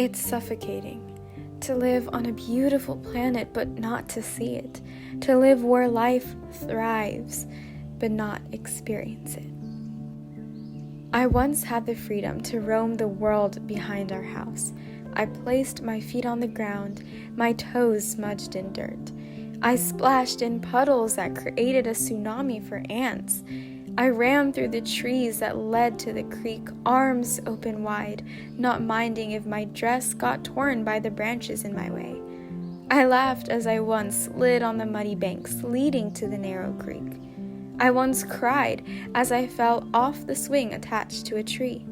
It's suffocating to live on a beautiful planet but not to see it, to live where life thrives but not experience it. I once had the freedom to roam the world behind our house. I placed my feet on the ground, my toes smudged in dirt. I splashed in puddles that created a tsunami for ants. I ran through the trees that led to the creek, arms open wide, not minding if my dress got torn by the branches in my way. I laughed as I once slid on the muddy banks leading to the narrow creek. I once cried as I fell off the swing attached to a tree.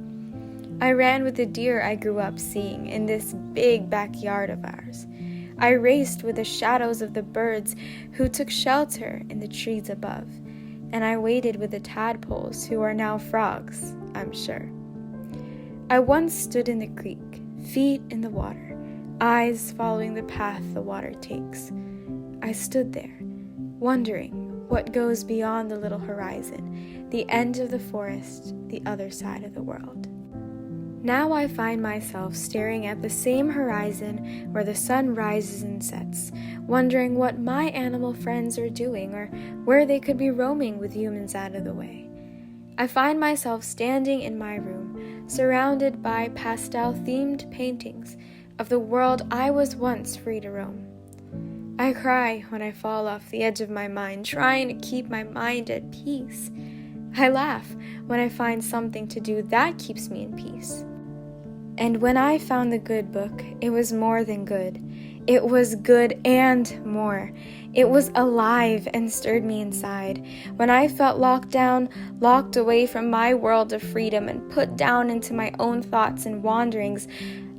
I ran with the deer I grew up seeing in this big backyard of ours. I raced with the shadows of the birds who took shelter in the trees above. And I waded with the tadpoles who are now frogs, I'm sure. I once stood in the creek, feet in the water, eyes following the path the water takes. I stood there, wondering what goes beyond the little horizon, the end of the forest, the other side of the world. Now I find myself staring at the same horizon where the sun rises and sets, wondering what my animal friends are doing or where they could be roaming with humans out of the way. I find myself standing in my room, surrounded by pastel-themed paintings of the world I was once free to roam. I cry when I fall off the edge of my mind, trying to keep my mind at peace. I laugh when I find something to do that keeps me in peace. And when I found the good book, it was more than good. It was good and more. It was alive and stirred me inside. When I felt locked down, locked away from my world of freedom and put down into my own thoughts and wanderings,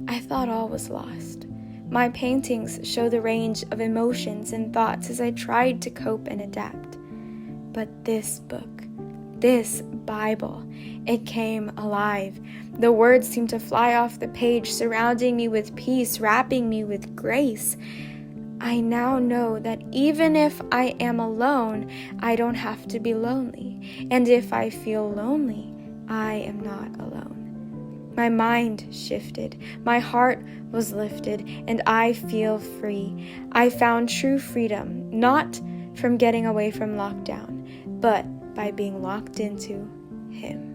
I thought all was lost. My paintings show the range of emotions and thoughts as I tried to cope and adapt. But this book, this Bible, it came alive. The words seemed to fly off the page, surrounding me with peace, wrapping me with grace. I now know that even if I am alone, I don't have to be lonely. And if I feel lonely, I am not alone. My mind shifted, my heart was lifted, and I feel free. I found true freedom, not from getting away from lockdown, but by being locked into Him.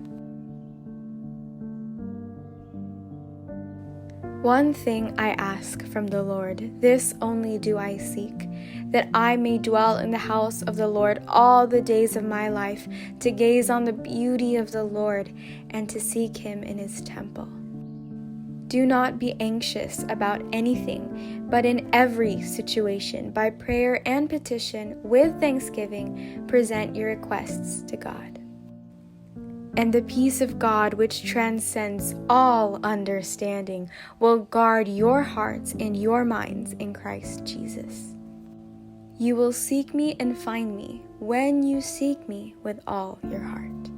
One thing I ask from the Lord, this only do I seek, that I may dwell in the house of the Lord all the days of my life, to gaze on the beauty of the Lord and to seek Him in His temple. Do not be anxious about anything, but in every situation, by prayer and petition, with thanksgiving, present your requests to God. And the peace of God, which transcends all understanding, will guard your hearts and your minds in Christ Jesus. You will seek me and find me when you seek me with all your heart.